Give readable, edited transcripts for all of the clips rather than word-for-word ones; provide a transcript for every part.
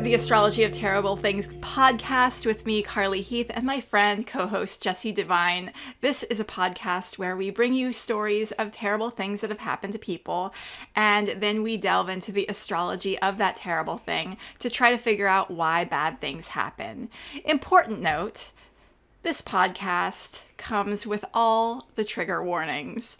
the Astrology of Terrible Things podcast with me, Carly Heath, and my friend, co-host Jessie Devine. This is a podcast where we bring you stories of terrible things that have happened to people, and then we delve into the astrology of that terrible thing to try to figure out why bad things happen. Important note, this podcast comes with all the trigger warnings.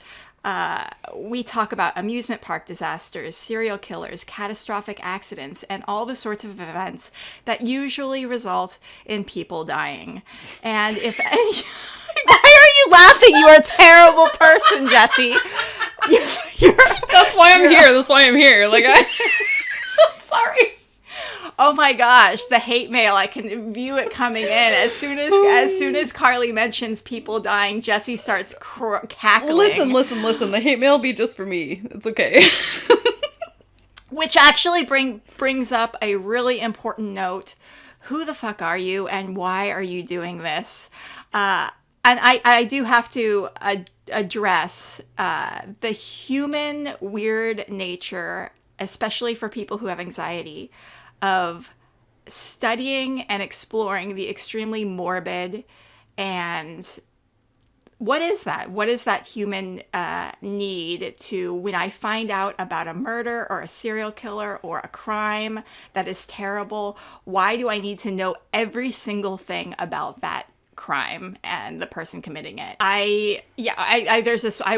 We talk about amusement park disasters, serial killers, catastrophic accidents, and all the sorts of events that usually result in people dying. And if any... Why are you laughing? You are a terrible person, Jessie. That's why I'm here. That's why I'm here. Sorry. Oh my gosh, the hate mail. I can view it coming in. As soon as Carly mentions people dying, Jessie starts cackling. Listen. The hate mail will be just for me. It's okay. Which actually brings up a really important note. Who the fuck are you and why are you doing this? And I do have to address the human weird nature, especially for people who have anxiety, of studying and exploring the extremely morbid. And what is that? What is that human need to, when I find out about a murder or a serial killer or a crime that is terrible, why do I need to know every single thing about that crime and the person committing it? I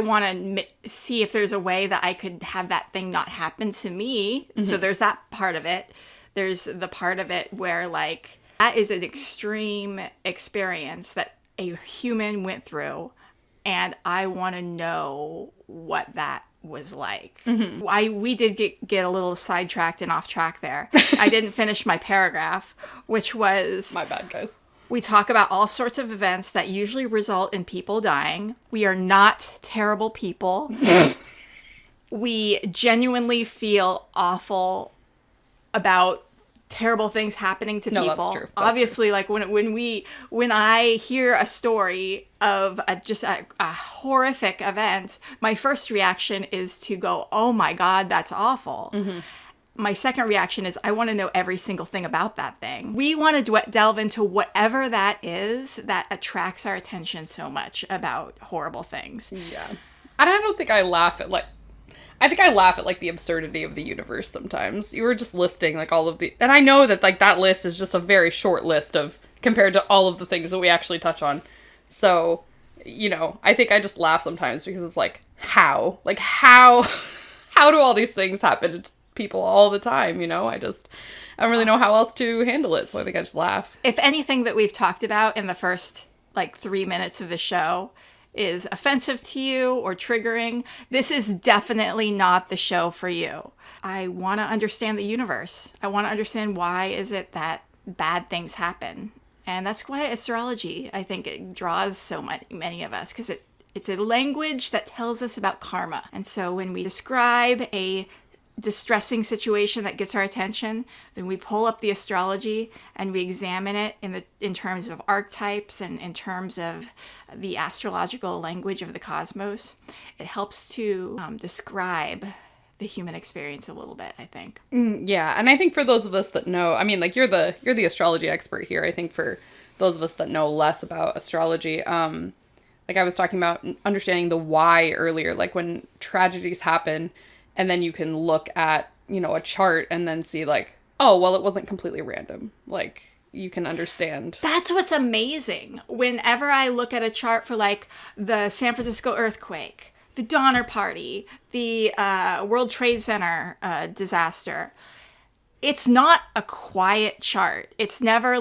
want to see if there's a way that I could have that thing not happen to me. Mm-hmm. So there's that part of it. There's the part of it where, like, that is an extreme experience that a human went through, and I want to know what that was like. Mm-hmm. We did get a little sidetracked and off track there. I didn't finish my paragraph, which was... My bad, guys. We talk about all sorts of events that usually result in people dying. We are not terrible people. We genuinely feel awful about terrible things happening to people. That's true. Obviously, true. Like when I hear a story of a horrific event, my first reaction is to go, "Oh my God, that's awful." Mm-hmm. My second reaction is I want to know every single thing about that thing. We want to delve into whatever that is that attracts our attention so much about horrible things. Yeah. And I don't think I laugh at I think I laugh at the absurdity of the universe sometimes. You were just listing all of the, and I know that that list is just a very short list of compared to all of the things that we actually touch on. So, I think I just laugh sometimes because it's how do all these things happen to people all the time? I don't really know how else to handle it. So I think I just laugh. If anything that we've talked about in the first 3 minutes of the show is offensive to you or triggering, this is definitely not the show for you. I want to understand the universe. I want to understand why is it that bad things happen. And that's why astrology, I think, it draws so many of us, because it's a language that tells us about karma. And so when we describe a distressing situation that gets our attention, then we pull up the astrology and we examine it in terms of archetypes and in terms of the astrological language of the cosmos. It helps to describe the human experience a little bit, I think. Yeah, and I think for those of us that know, you're the astrology expert here. I think for those of us that know less about astrology, I was talking about understanding the why earlier, when tragedies happen. And then you can look at, a chart and then see oh, well, it wasn't completely random. You can understand. That's what's amazing. Whenever I look at a chart for the San Francisco earthquake, the Donner Party, the World Trade Center disaster, it's not a quiet chart. It's never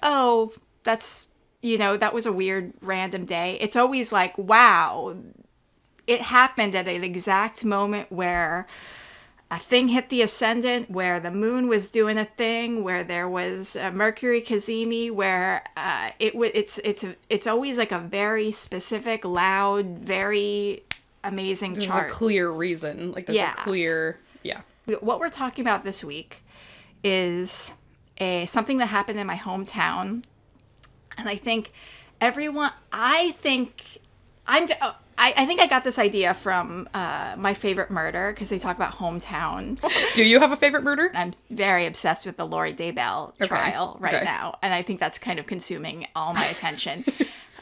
oh, that's, that was a weird random day. It's always wow, it happened at an exact moment where a thing hit the ascendant, where the moon was doing a thing, where there was a Mercury cazimi, where it's always a very specific, loud, very amazing chart. There's a clear reason. There's a clear, yeah. What we're talking about this week is something that happened in my hometown, and I think I think I got this idea from My Favorite Murder, because they talk about hometown. Do you have a favorite murder? I'm very obsessed with the Lori Daybell trial right now, and I think that's kind of consuming all my attention.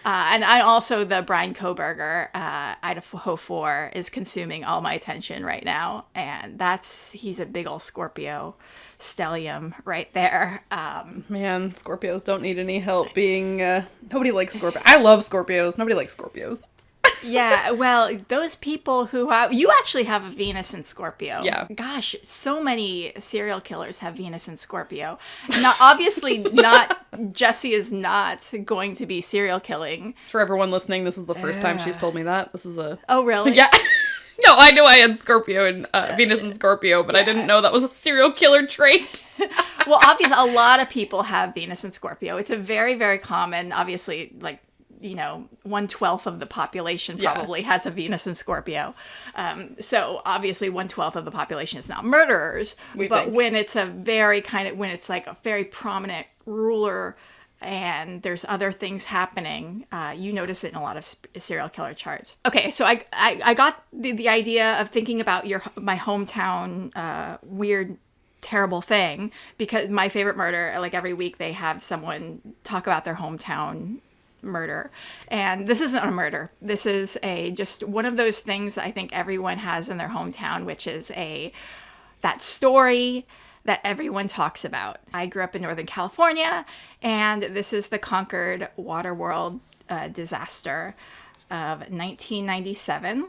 And I also, the Brian Koberger, Idaho 4, is consuming all my attention right now, and he's a big old Scorpio stellium right there. Man, Scorpios don't need any help being, nobody likes Scorpios. I love Scorpios. Nobody likes Scorpios. Yeah, well, those people who you actually have a Venus in Scorpio. Yeah. Gosh, so many serial killers have Venus in Scorpio. Not obviously not Jessie is not going to be serial killing. For everyone listening, this is the first time she's told me that. This is a... Oh, really? Yeah. No, I knew I had Scorpio and Venus in Scorpio, but I didn't know that was a serial killer trait. Well, obviously, a lot of people have Venus in Scorpio. It's a very, very common, obviously, like, 1/12 of the population probably has a Venus in Scorpio. So obviously 1/12 of the population is not murderers, but when it's when it's like a very prominent ruler and there's other things happening, you notice it in a lot of serial killer charts. Okay, so I got the idea of thinking about my hometown weird terrible thing, because My Favorite Murder, like every week they have someone talk about their hometown murder, and this isn't a murder. This is just one of those things that I think everyone has in their hometown, which is that story that everyone talks about. I grew up in Northern California, and this is the Concord Waterworld disaster of 1997.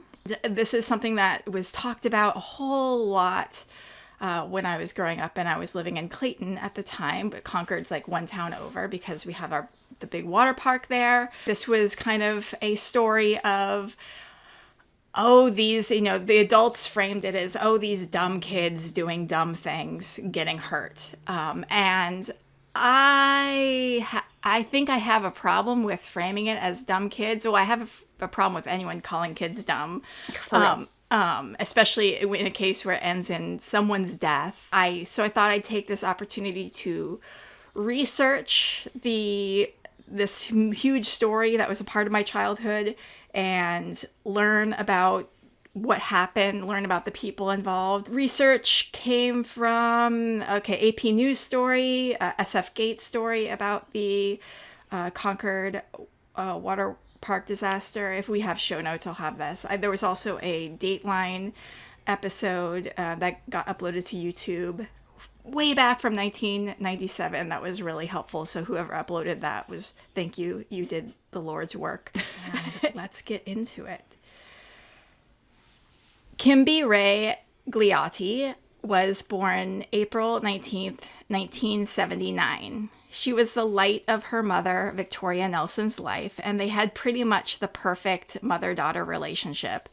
This is something that was talked about a whole lot when I was growing up, and I was living in Clayton at the time, but Concord's like one town over because we have the big water park there. This was kind of a story of, these, the adults framed it as, these dumb kids doing dumb things, getting hurt. And I think I have a problem with framing it as dumb kids. I have a problem with anyone calling kids dumb. Especially in a case where it ends in someone's death. So I thought I'd take this opportunity to research this huge story that was a part of my childhood and learn about what happened, learn about the people involved. Research came from, AP News story, SF Gates story about the Concord water park disaster. If we have show notes, I'll have this. There was also a Dateline episode that got uploaded to YouTube way back from 1997 that was really helpful. So whoever uploaded that thank you. You did the Lord's work. And let's get into it. Quimby Ray Gliotti was born April 19th, 1979. She was the light of her mother, Victoria Nelson's life, and they had pretty much the perfect mother-daughter relationship.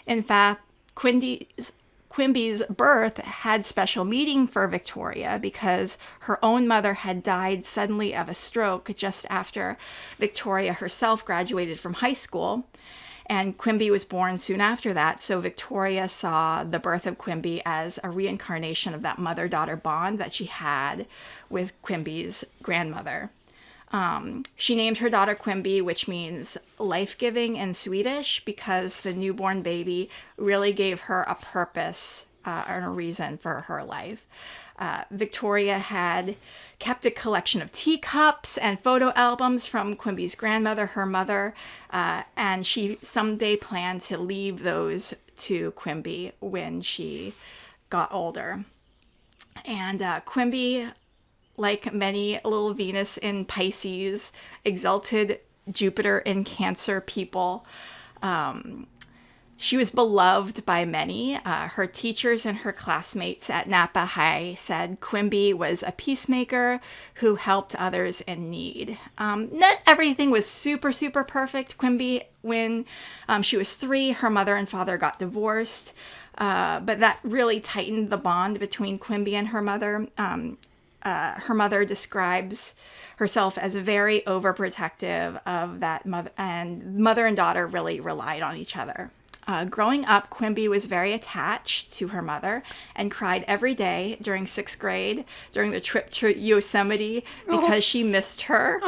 In fact, Quimby's birth had special meaning for Victoria because her own mother had died suddenly of a stroke just after Victoria herself graduated from high school, and Quimby was born soon after that. So Victoria saw the birth of Quimby as a reincarnation of that mother-daughter bond that she had with Quimby's grandmother. She named her daughter Quimby, which means life-giving in Swedish, because the newborn baby really gave her a purpose and a reason for her life. Victoria had kept a collection of teacups and photo albums from Quimby's grandmother, her mother, and she someday planned to leave those to Quimby when she got older. And Quimby, like many little Venus in Pisces, exalted Jupiter in Cancer people. She was beloved by many. Her teachers and her classmates at Napa High said Quimby was a peacemaker who helped others in need. Not everything was super, super perfect. Quimby, when she was 3, her mother and father got divorced, but that really tightened the bond between Quimby and her mother. Her mother describes herself as very overprotective of that mother, and mother and daughter really relied on each other. Growing up, Quimby was very attached to her mother and cried every day during 6th grade during the trip to Yosemite because she missed her.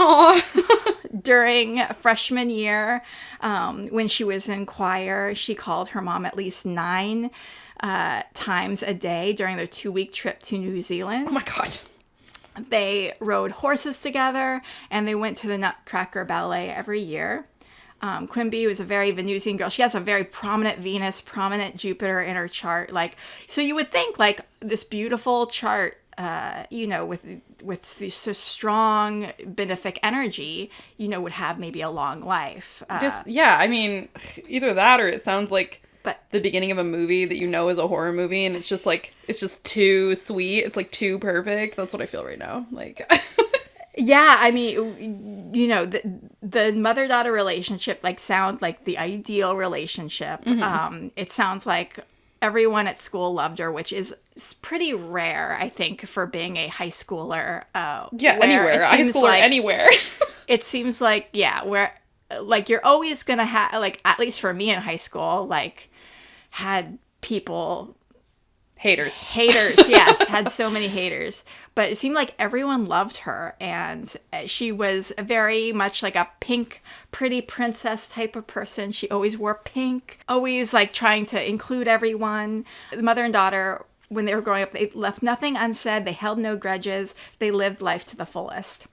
During freshman year, when she was in choir, she called her mom at least 9 times a day during their 2-week trip to New Zealand. Oh my God. They rode horses together, and they went to the Nutcracker Ballet every year. Quimby was a very Venusian girl. She has a very prominent Venus, prominent Jupiter in her chart. Like, so you would think like this beautiful chart, with this strong benefic energy, would have maybe a long life. I mean, either that or it sounds like the beginning of a movie that is a horror movie, and it's just too sweet. It's like too perfect. That's what I feel right now. Like. Yeah, I mean, the mother-daughter relationship sound like the ideal relationship. Mm-hmm. It sounds like everyone at school loved her, which is pretty rare, I think, for being a high schooler. Anywhere, high schooler, anywhere. It seems like, where you're always gonna have, at least for me in high school, had people. Haters, yes, had so many haters. But it seemed like everyone loved her, and she was very much like a pink, pretty princess type of person. She always wore pink, always trying to include everyone. The mother and daughter, when they were growing up, they left nothing unsaid. They held no grudges. They lived life to the fullest.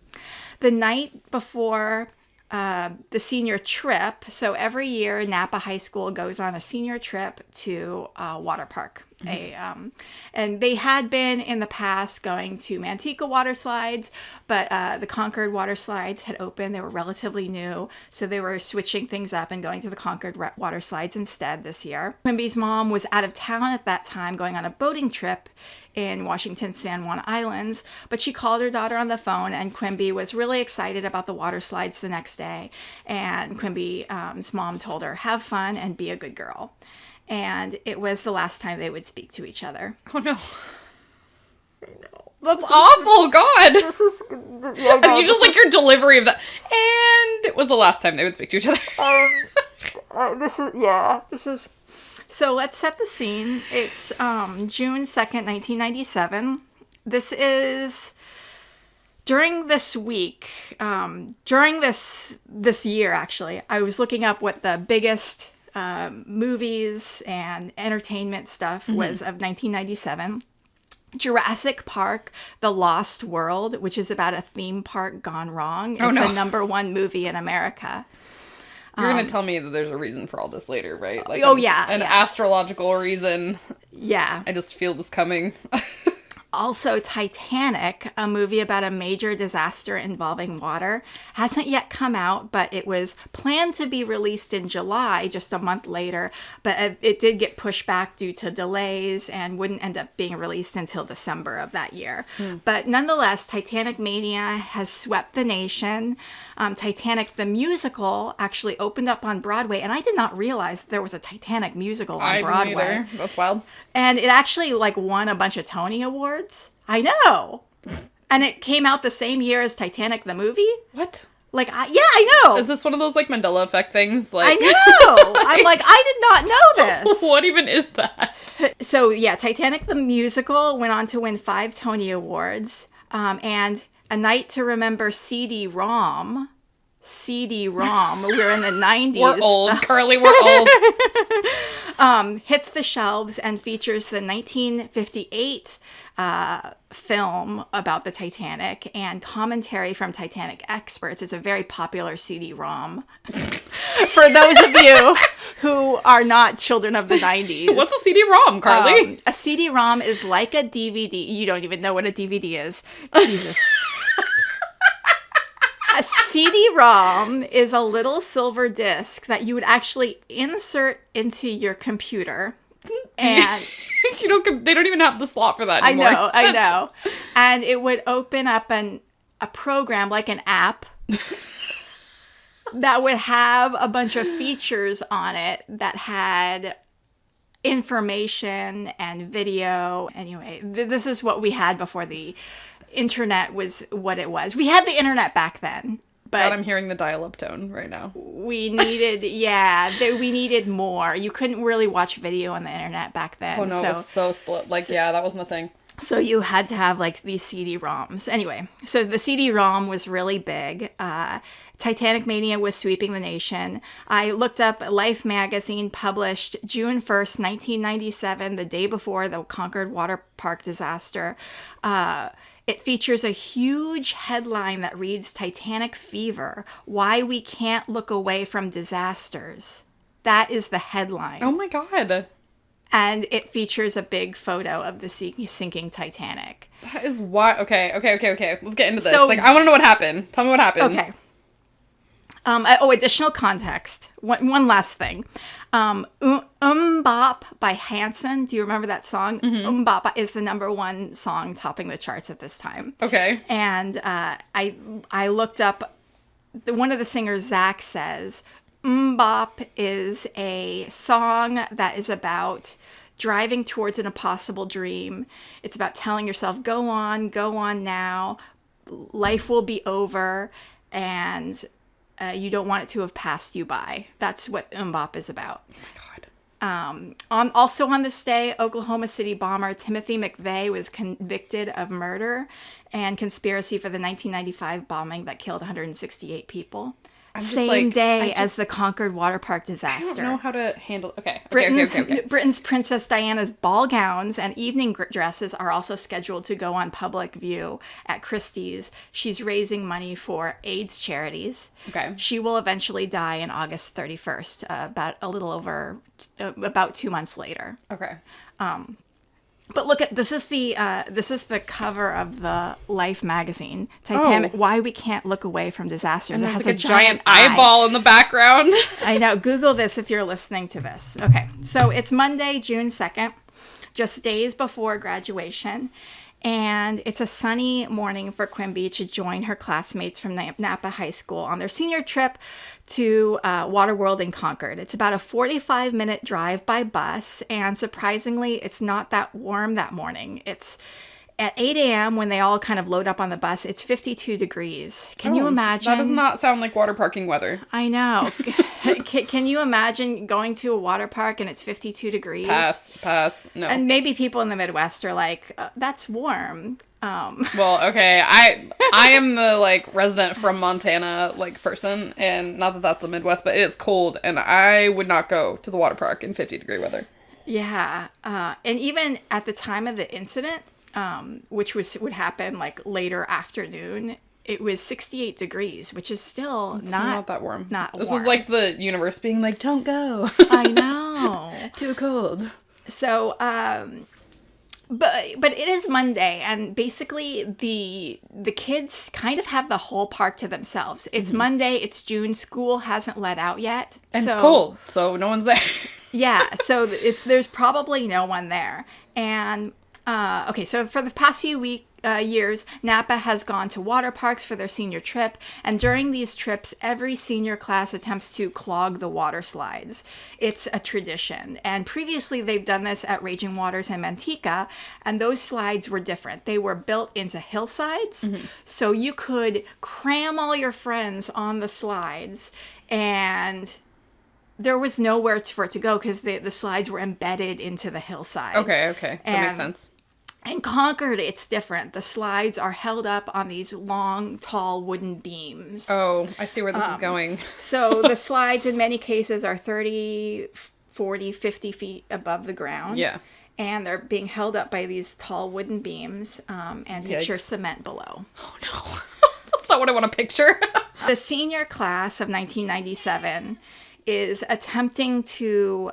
The night before the senior trip, so every year Napa High School goes on a senior trip to a water park. And they had been in the past going to Manteca waterslides, but the Concord waterslides had opened. They were relatively new, so they were switching things up and going to the Concord waterslides instead this year. Quimby's mom was out of town at that time going on a boating trip in Washington's San Juan Islands, but she called her daughter on the phone, and Quimby was really excited about the water slides the next day. And Quimby's mom told her, have fun and be a good girl. And it was the last time they would speak to each other. Oh no. That's awful, God. You just your delivery of that. And it was the last time they would speak to each other. This is... So let's set the scene. It's June 2nd, 1997. This is during this week, during this year, actually, I was looking up what the biggest movies and entertainment stuff was of 1997. Jurassic Park, The Lost World, which is about a theme park gone wrong, is the number 1 movie in America. You're going to tell me that there's a reason for all this later, right? An astrological reason. Yeah. I just feel this coming. Also, Titanic, a movie about a major disaster involving water, hasn't yet come out, but it was planned to be released in July, just a month later, but it did get pushed back due to delays and wouldn't end up being released until December of that year. But nonetheless, Titanic mania has swept the nation. Titanic the musical actually opened up on Broadway, and I did not realize there was a Titanic musical on Broadway. I didn't either. That's wild. And it actually won a bunch of Tony Awards. I know. And it came out the same year as Titanic the movie. What? I know. Is this one of those Mandela effect things? I know. I'm I did not know this. What even is that? So yeah, Titanic the musical went on to win 5 Tony Awards. And A Night to Remember CD-ROM. We're in the 90s. We're old, Carly. We're old. Hits the shelves and features the 1958 film about the Titanic and commentary from Titanic experts. It's a very popular CD-ROM. For those of you who are not children of the 90s. What's a CD-ROM, Carly? A CD-ROM is like a DVD. You don't even know what a DVD is. Jesus. A CD-ROM is a little silver disc that you would actually insert into your computer. And they don't even have the slot for that anymore. I know. And it would open up a program, like an app, that would have a bunch of features on it that had information and video. Anyway, this is what we had before the internet was what it was. We had the internet back then. But God, I'm hearing the dial-up tone right now. we needed more. You couldn't really watch video on the internet back then. Oh, no, it was so slow. Like, yeah, that wasn't a thing. So you had to have, like, these CD-ROMs. Anyway, so the CD-ROM was really big. Titanic mania was sweeping the nation. I looked up Life magazine published June 1st, 1997, the day before the Concord Waterpark disaster. It features a huge headline that reads, Titanic Fever, Why We Can't Look Away from Disasters. That is the headline. Oh my God. And it features a big photo of the sinking Titanic. That is why. Okay. Let's get into this. So, like, I want to know what happened. Tell me what happened. Okay. Additional context. One last thing. Bop by Hanson. Do you remember that song? Mm-hmm. Bop is the #1 song topping the charts at this time. Okay. And I looked up, one of the singers, Zach, says, Bop is a song that is about driving towards an impossible dream. It's about telling yourself, go on now, life will be over, and you don't want it to have passed you by. That's what Bop is about. Oh my God. Also on this day, Oklahoma City bomber Timothy McVeigh was convicted of murder and conspiracy for the 1995 bombing that killed 168 people. Same day as the Concord Waterpark disaster. I don't know how to handle... Okay. Britain's Princess Diana's ball gowns and evening dresses are also scheduled to go on public view at Christie's. She's raising money for AIDS charities. Okay. She will eventually die on August 31st, about 2 months later. Okay. But look at this is the cover of the Life magazine. Titanic. Oh. Why we can't look away from disasters. And it there's has like a giant eyeball in the background. I know. Google this if you're listening to this. Okay, so it's Monday, June 2nd, just days before graduation. And it's a sunny morning for Quimby to join her classmates from Napa High School on their senior trip to Waterworld in Concord. It's about a 45-minute drive by bus, and surprisingly, it's not that warm that morning. It's at 8 a.m. when they all kind of load up on the bus, it's 52 degrees. Can you imagine? That does not sound like water parking weather. I know. Can you imagine going to a water park and it's 52 degrees? Pass. No. And maybe people in the Midwest are like, that's warm. Well, okay. I am the like resident from Montana like person, and not that that's the Midwest, but it is cold, and I would not go to the water park in 50-degree weather. Yeah. And even at the time of the incident, which would happen like later afternoon, it was 68 degrees, which is still not that warm. This was like the universe being like, don't go. I know. Too cold. So, but it is Monday, and basically the kids kind of have the whole park to themselves. It's Monday, it's June, school hasn't let out yet. And it's cold, so no one's there. Yeah, so there's probably no one there. And okay, so for the past few years, Napa has gone to water parks for their senior trip, and during these trips, every senior class attempts to clog the water slides. It's a tradition, and previously they've done this at Raging Waters and Manteca, and those slides were different. They were built into hillsides, so you could cram all your friends on the slides, and there was nowhere for it to go because the slides were embedded into the hillside. Okay. That makes sense. In Concord, it's different. The slides are held up on these long, tall wooden beams. Oh, I see where this is going. So the slides, in many cases, are 30, 40, 50 feet above the ground. Yeah. And they're being held up by these tall wooden beams and picture cement below. Oh, no. That's not what I want to picture. The senior class of 1997 is attempting to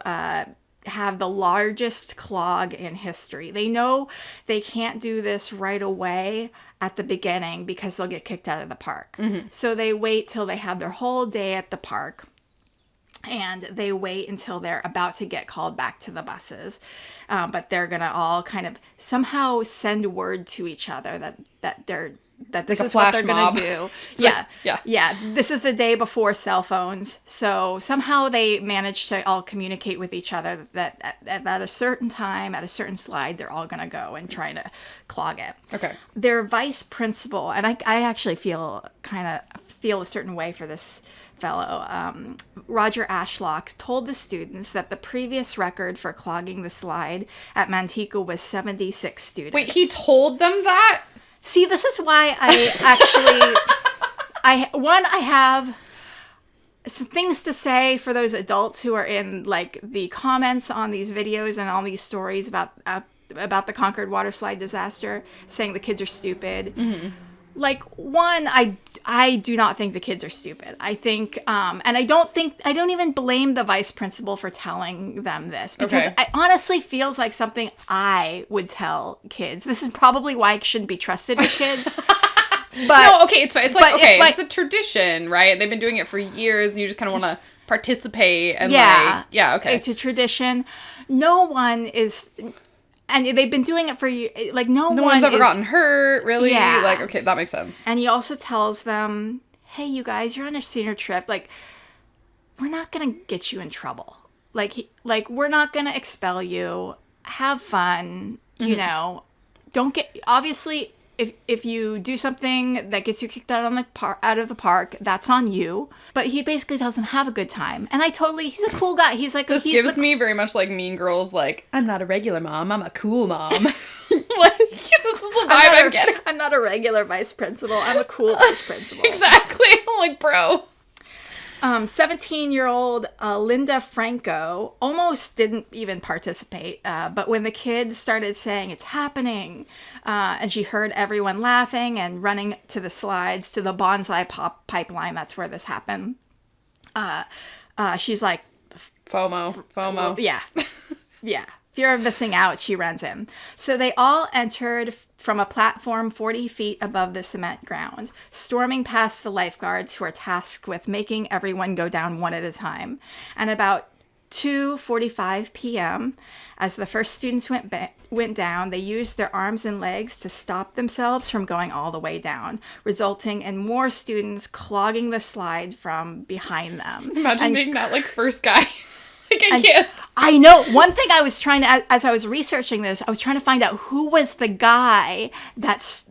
have the largest clog in history. They know they can't do this right away at the beginning because they'll get kicked out of the park. So they wait till they have their whole day at the park, and they wait until they're about to get called back to the buses. But they're going to all kind of somehow send word to each other that this is what they're going to do. Yeah. This is the day before cell phones. So somehow they manage to all communicate with each other that at a certain time, at a certain slide, they're all going to go and try to clog it. Okay. Their vice principal, and I actually feel kind of feel a certain way for this fellow. Roger Ashlock told the students that the previous record for clogging the slide at Manteca was 76 students. Wait, he told them that? See, this is why I actually, I have some things to say for those adults who are in like the comments on these videos and all these stories about the Concord waterslide disaster, saying the kids are stupid. Mm-hmm. Like, one, I do not think the kids are stupid. I think, and I don't even blame the vice principal for telling them this, because it honestly feels like something I would tell kids. This is probably why I shouldn't be trusted with kids. But no, okay, it's fine. It's like, okay, it's a tradition, right? They've been doing it for years, and you just kind of want to participate. And okay. It's a tradition. No one is... And they've been doing it for you. Like, no one's ever gotten hurt, really. Yeah. Like, okay, that makes sense. And he also tells them, hey, you guys, you're on a senior trip. Like, we're not going to get you in trouble. Like, we're not going to expel you. Have fun. You know, don't get... Obviously, if you do something that gets you kicked out of the park, that's on you. But he basically tells them, have a good time. And he's a cool guy. He's like... This gives me very much like Mean Girls, like, I'm not a regular mom, I'm a cool mom. Like, this is the vibe I'm getting. I'm not a regular vice principal, I'm a cool vice principal. Exactly. I'm like, bro. 17-year-old Linda Franco almost didn't even participate, but when the kids started saying it's happening, and she heard everyone laughing and running to the slides, to the bonsai pipeline, that's where this happened, she's like... FOMO. Yeah. Yeah. Fear of missing out, she runs in. So they all entered from a platform 40 feet above the cement ground, storming past the lifeguards who are tasked with making everyone go down one at a time. And about 2:45 p.m., as the first students went down, they used their arms and legs to stop themselves from going all the way down, resulting in more students clogging the slide from behind them. Imagine being that, like, first guy. Like, I can't. I know. One thing I was trying to, as I was researching this, I was trying to find out who was the guy that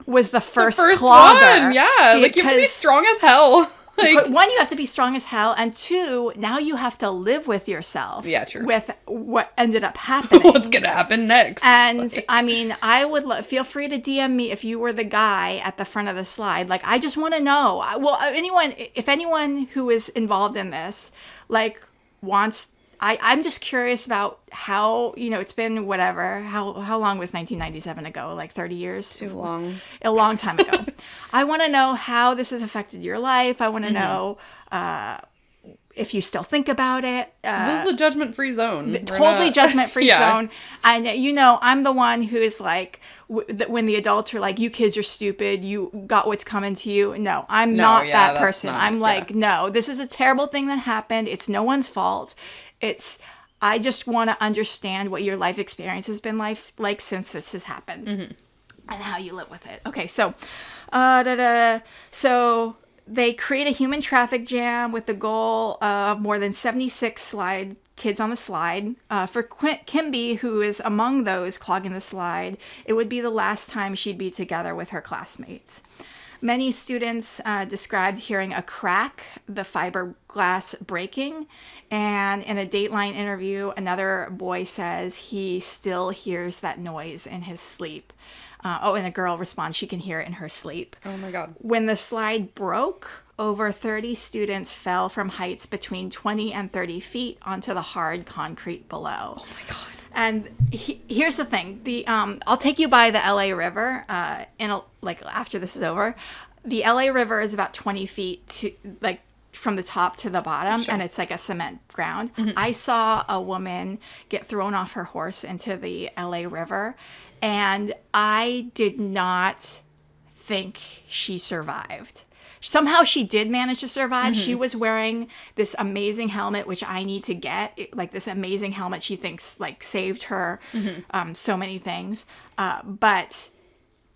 was the first clogger. One, yeah. Like, you have to be strong as hell. Like, one, you have to be strong as hell, and two, now you have to live with yourself. Yeah, true. With what ended up happening. What's gonna happen next? And I mean, I would feel free to DM me if you were the guy at the front of the slide. Like, I just want to know. Well, if anyone who is involved in this, like, wants... I'm just curious about how, it's been whatever. How long was 1997 ago? Like 30 years? Too long. A long time ago. I want to know how this has affected your life. I want to know if you still think about it. This is a judgment-free zone. Totally judgment-free zone. And, I'm the one who is like, when the adults are like, you kids are stupid, you got what's coming to you. No, I'm not that person. I'm like, no, this is a terrible thing that happened. It's no one's fault. I just want to understand what your life experience has been like since this has happened and how you live with it. Okay, so, so they create a human traffic jam with the goal of more than 76 kids on the slide. For Quimby, who is among those clogging the slide, it would be the last time she'd be together with her classmates. Many students described hearing a crack, the fiberglass breaking, and in a Dateline interview, another boy says he still hears that noise in his sleep. And a girl responds she can hear it in her sleep. Oh my God. When the slide broke, over 30 students fell from heights between 20 and 30 feet onto the hard concrete below. Oh my God. And here's the thing: I'll take you by the LA River. After this is over, the LA River is about 20 feet to from the top to the bottom, and it's like a cement ground. Mm-hmm. I saw a woman get thrown off her horse into the LA River, and I did not think she survived. Somehow she did manage to survive. Mm-hmm. She was wearing this amazing helmet, which I need to get. This amazing helmet she thinks saved her so many things. But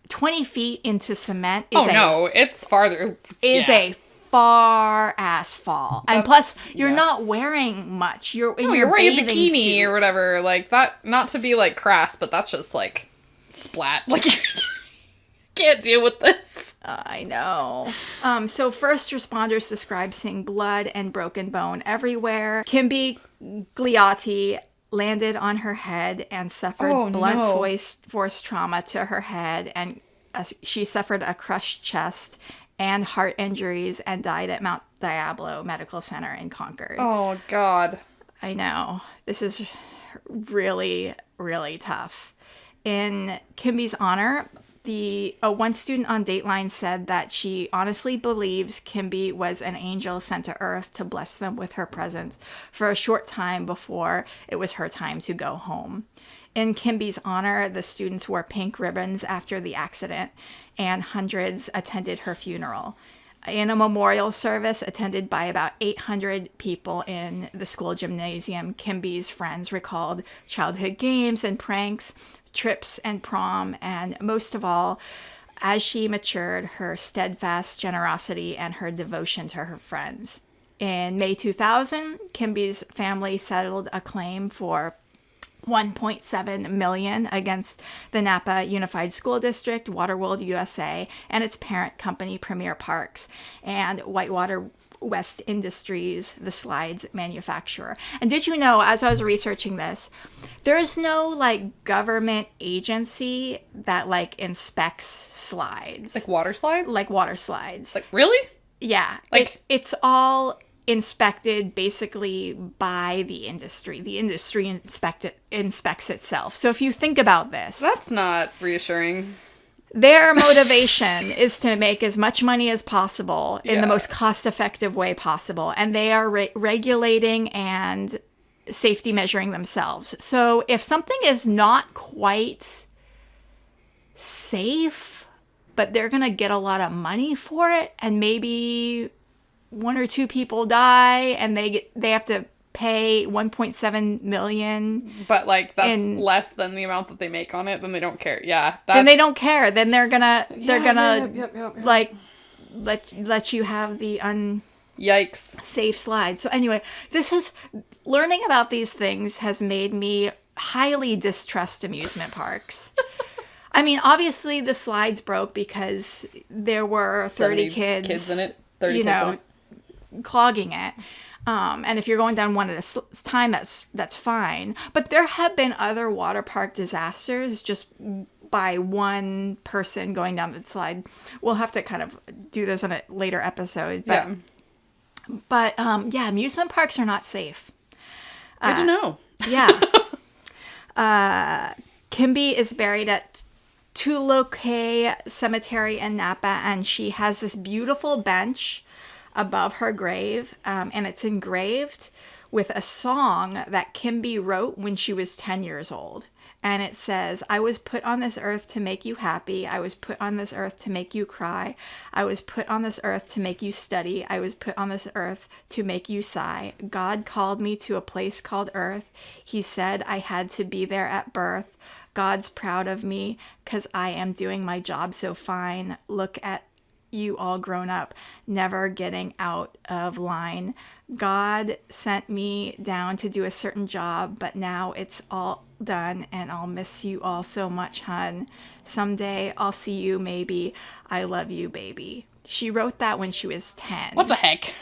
20 feet into cement is it's farther. A far ass fall. And plus, you're not wearing much. You're wearing a bikini suit. Or whatever. Like that, not to be crass, but that's just splat. can't deal with this. I know. So first responders described seeing blood and broken bone everywhere. Quimby Gliotti landed on her head and suffered blunt force trauma to her head, and she suffered a crushed chest and heart injuries and died at Mount Diablo Medical Center in Concord. Oh, God. I know. This is really, really tough. In Quimby's honor, one student on Dateline said that she honestly believes Quimby was an angel sent to Earth to bless them with her presence for a short time before it was her time to go home. In Quimby's honor, the students wore pink ribbons after the accident, and hundreds attended her funeral. In a memorial service attended by about 800 people in the school gymnasium, Quimby's friends recalled childhood games and pranks, trips and prom, and most of all, as she matured, her steadfast generosity and her devotion to her friends. In May 2000, Quimby's family settled a claim for $1.7 million against the Napa Unified School District, Waterworld USA, and its parent company, Premier Parks, and Whitewater West Industries, the slides manufacturer. And did you know, as I was researching this, there is no like government agency that like inspects slides. Like water slides? Like water slides. Like, really? Yeah. Like it's all inspected basically by the industry. The industry inspects itself. So if you think about this, that's not reassuring. Their motivation is to make as much money as possible in the most cost-effective way possible, and they are regulating and safety measuring themselves. So if something is not quite safe, but they're going to get a lot of money for it, and maybe one or two people die and they have to pay $1.7 million, but like that's less than the amount that they make on it, then they don't care. Then they don't care. Then they're gonna yep. like let you have the yikes safe slide. So anyway, learning about these things has made me highly distrust amusement parks. I mean, obviously the slides broke because there were 30 kids in it, 30 kids in it, clogging it. And if you're going down one at a time, that's fine. But there have been other water park disasters just by one person going down the slide. We'll have to kind of do this on a later episode. But amusement parks are not safe. Good to know. Yeah. Quimby is buried at Tuloke Cemetery in Napa, and she has this beautiful bench above her grave, and it's engraved with a song that Quimby wrote when she was 10 years old. And it says, "I was put on this earth to make you happy. I was put on this earth to make you cry. I was put on this earth to make you study. I was put on this earth to make you sigh. God called me to a place called Earth. He said I had to be there at birth. God's proud of me 'cause I am doing my job so fine. Look at you all grown up, never getting out of line. God sent me down to do a certain job, but now it's all done and I'll miss you all so much, hun. Someday I'll see you maybe. I love you, baby." She wrote that when she was 10. What the heck?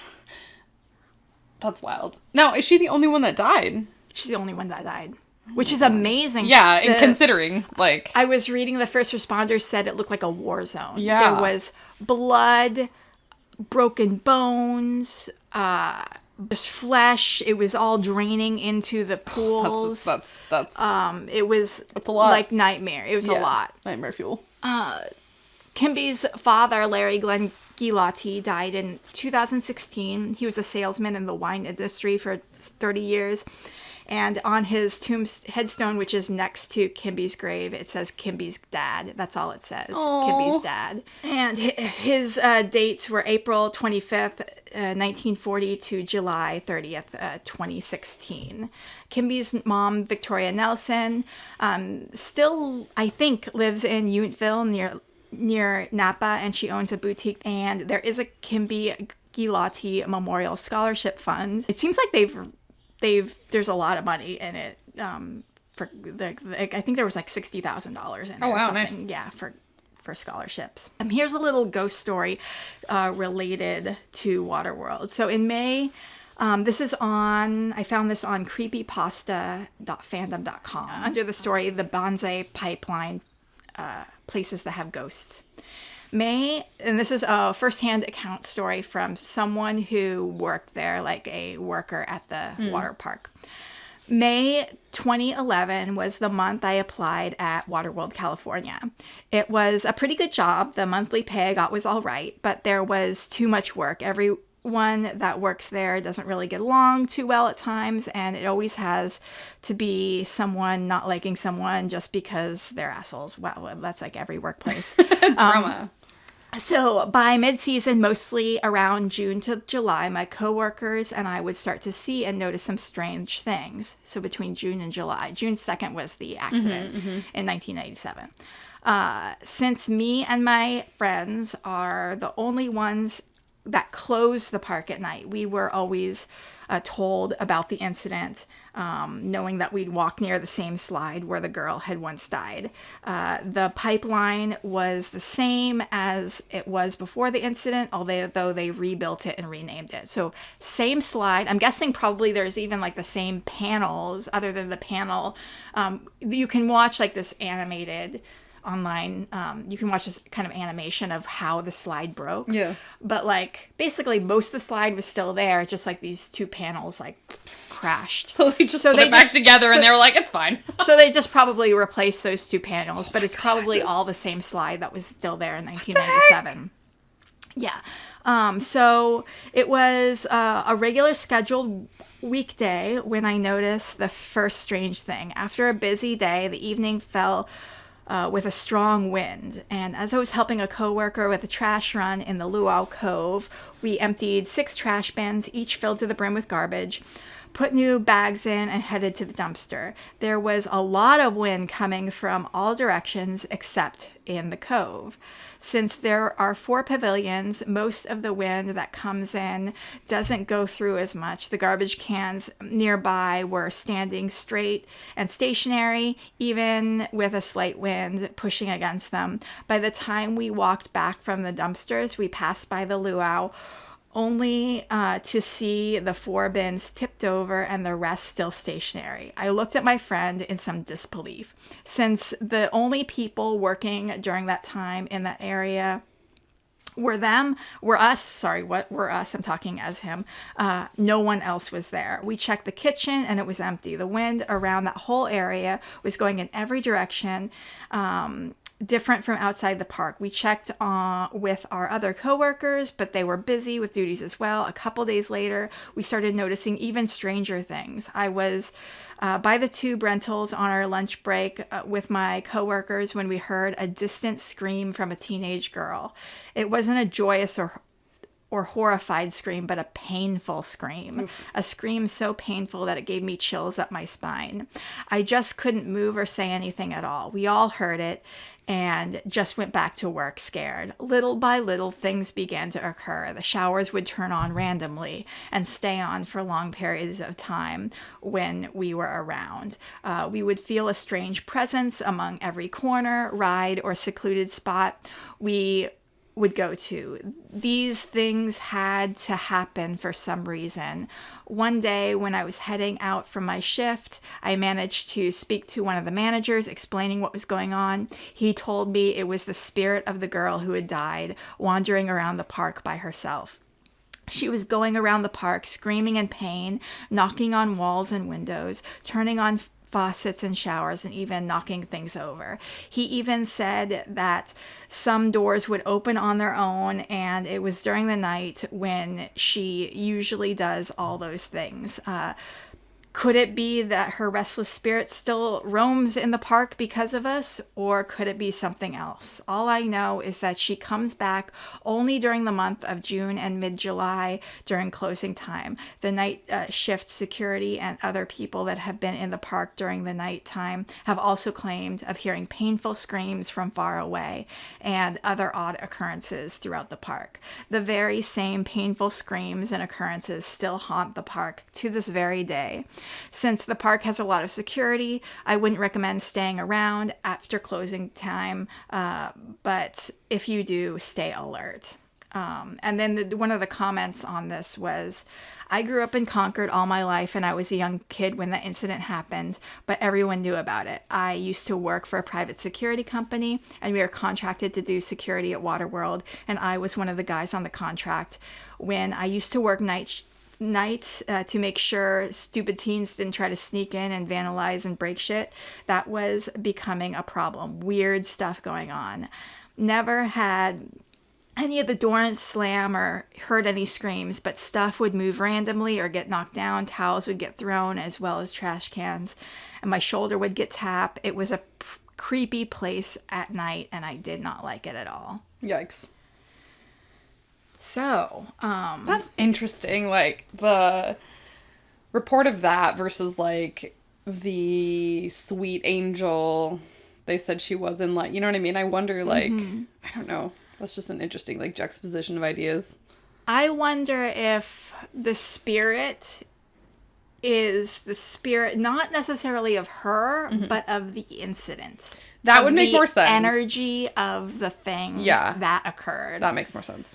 That's wild. Now, is she the only one that died? She's the only one that died, which is amazing. Yeah, and considering, like... I was reading the first responders said it looked like a war zone. Yeah. There was blood, broken bones, just flesh. It was all draining into the pools. That's it was a lot. Like nightmare. It was a lot. Nightmare fuel. Quimby's father, Larry Glenn Gilotti, died in 2016. He was a salesman in the wine industry for 30 years. And on his headstone, which is next to Quimby's grave, it says Quimby's dad. That's all it says. Aww. Quimby's dad. And his dates were April 25th, 1940 to July 30th, 2016. Quimby's mom, Victoria Nelson, still, I think, lives in Uinteville near Napa, and she owns a boutique. And there is a Quimby Gilotti Memorial Scholarship Fund. It seems like there's a lot of money in it. I think there was like $60,000 in it. Oh wow, or nice. Yeah, for scholarships. Here's a little ghost story related to Waterworld. So in May, I found this on creepypasta.fandom.com under the story, The Bonsai Pipeline, Places That Have Ghosts. May, and this is a firsthand account story from someone who worked there, like a worker at the water park. May 2011 was the month I applied at Waterworld, California. It was a pretty good job. The monthly pay I got was all right, but there was too much work. Everyone that works there doesn't really get along too well at times, and it always has to be someone not liking someone just because they're assholes. Wow, that's like every workplace. Drama. So by mid-season, mostly around June to July, my coworkers and I would start to see and notice some strange things. So between June and July. June 2nd was the accident in 1997. Since me and my friends are the only ones that closed the park at night, we were always told about the incident, knowing that we'd walk near the same slide where the girl had once died. The pipeline was the same as it was before the incident, although they rebuilt it and renamed it. So same slide. I'm guessing probably there's even like the same panels other than the panel. You can watch like this animated online, you can watch this kind of animation of how the slide broke. Yeah. But like basically most of the slide was still there, just like these two panels like crashed. So they just put it back together and they were like, it's fine. So they just probably replaced those two panels, but it's probably all the same slide that was still there in 1997. Yeah. So it was a regular scheduled weekday when I noticed the first strange thing. After a busy day, the evening fell with a strong wind. And as I was helping a coworker with a trash run in the Luau Cove, we emptied 6 trash bins, each filled to the brim with garbage, put new bags in, and headed to the dumpster. There was a lot of wind coming from all directions except in the cove. Since there are 4 pavilions, most of the wind that comes in doesn't go through as much. The garbage cans nearby were standing straight and stationary, even with a slight wind pushing against them. By the time we walked back from the dumpsters, we passed by the luau, only to see the 4 bins tipped over and the rest still stationary. I looked at my friend in some disbelief. Since the only people working during that time in that area were us, I'm talking as him, no one else was there. We checked the kitchen and it was empty. The wind around that whole area was going in every direction, different from outside the park. We checked with our other coworkers, but they were busy with duties as well. A couple days later, we started noticing even stranger things. I was by the tube rentals on our lunch break with my coworkers when we heard a distant scream from a teenage girl. It wasn't a joyous or horrified scream, but a painful scream. Oof. A scream so painful that it gave me chills up my spine. I just couldn't move or say anything at all. We all heard it and just went back to work scared. Little by little, things began to occur. The showers would turn on randomly and stay on for long periods of time when we were around. We would feel a strange presence among every corner, ride, or secluded spot we would go to. These things had to happen for some reason. One day when I was heading out from my shift, I managed to speak to one of the managers explaining what was going on. He told me it was the spirit of the girl who had died, wandering around the park by herself. She was going around the park screaming in pain, knocking on walls and windows, turning on faucets and showers, and even knocking things over. He even said that some doors would open on their own, and it was during the night when she usually does all those things. Could it be that her restless spirit still roams in the park because of us, or could it be something else? All I know is that she comes back only during the month of June and mid-July during closing time. The night shift security and other people that have been in the park during the night time have also claimed of hearing painful screams from far away and other odd occurrences throughout the park. The very same painful screams and occurrences still haunt the park to this very day. Since the park has a lot of security, I wouldn't recommend staying around after closing time, but if you do, stay alert. And then one of the comments on this was, I grew up in Concord all my life and I was a young kid when the incident happened, but everyone knew about it. I used to work for a private security company and we were contracted to do security at Waterworld, and I was one of the guys on the contract. When I used to work nights to make sure stupid teens didn't try to sneak in and vandalize and break shit, that was becoming a problem. Weird stuff going on. Never had any of the doors slam or heard any screams, but stuff would move randomly or get knocked down. Towels would get thrown as well as trash cans, and my shoulder would get tapped. It was a creepy place at night, and I did not like it at all. Yikes. So, that's interesting. Like, the report of that versus, like, the sweet angel they said she was in, like, you know what I mean? I wonder, like, I don't know. That's just an interesting, like, juxtaposition of ideas. I wonder if the spirit is the spirit, not necessarily of her, but of the incident. That would make more sense. Energy of the thing that occurred. That makes more sense.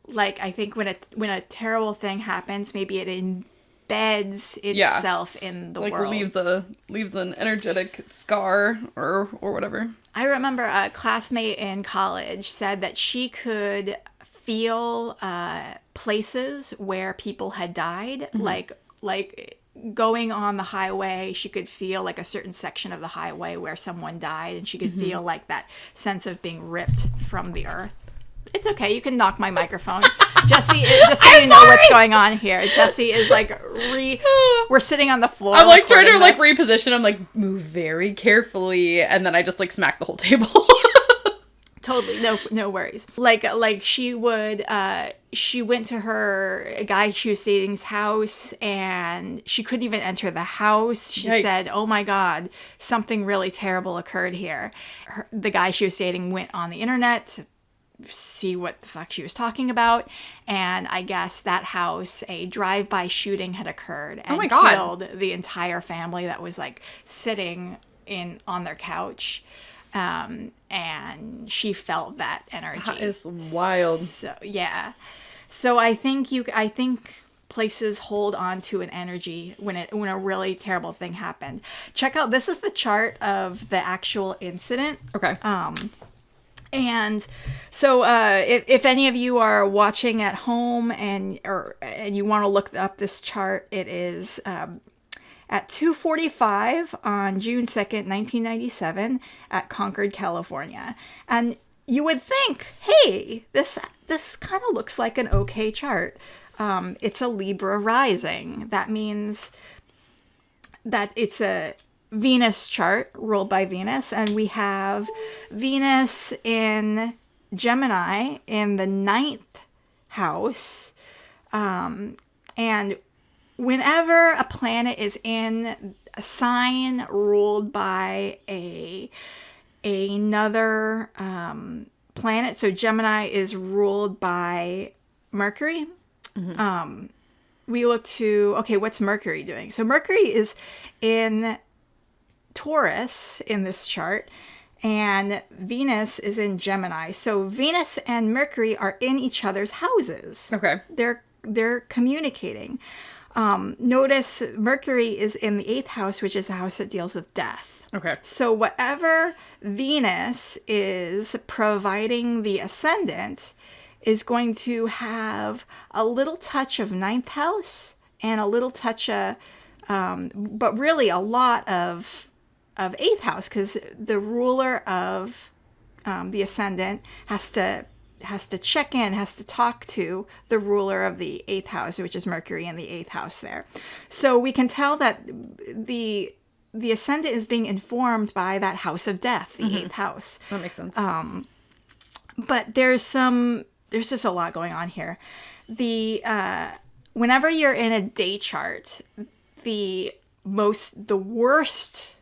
Like, I think when a terrible thing happens, maybe it embeds itself in the world. Like, leaves an energetic scar or whatever. I remember a classmate in college said that she could feel places where people had died, like going on the highway. She could feel like a certain section of the highway where someone died, and she could feel like that sense of being ripped from the earth. It's okay. You can knock my microphone. Jessie, just so you know what's going on here. Jessie is like, we're sitting on the floor. I'm like trying to like reposition. I'm like, move very carefully. And then I just like smack the whole table. Totally. No worries. Like she would, she went to a guy she was dating's house and she couldn't even enter the house. She said, oh my God, something really terrible occurred here. The guy she was dating went on the internet to see what the fuck she was talking about, and I guess that house, a drive-by shooting had occurred and killed the entire family that was like sitting on their couch, and she felt that energy. That is wild. So I think places hold on to an energy when a really terrible thing happened. Check out, this is the chart of the actual incident. Okay. And so if any of you are watching at home and you want to look up this chart, it is at 2:45 on June 2nd, 1997 at Concord, California. And you would think, hey, this kind of looks like an okay chart. It's a Libra rising. That means that it's a Venus chart ruled by Venus, and we have Venus in Gemini in the 9th house, and whenever a planet is in a sign ruled by another planet, so Gemini is ruled by Mercury. We look to, okay, what's Mercury doing? So Mercury is in Taurus in this chart, and Venus is in Gemini. So Venus and Mercury are in each other's houses. Okay. They're communicating. Notice Mercury is in the 8th house, which is the house that deals with death. Okay. So whatever Venus is providing the ascendant is going to have a little touch of 9th house and a little touch of, but really a lot of 8th house, because the ruler of the ascendant has to check in, has to talk to the ruler of the 8th house, which is Mercury in the 8th house there. So we can tell that the ascendant is being informed by that house of death, the 8th house. That makes sense. But there's just a lot going on here. Whenever you're in a day chart, the worst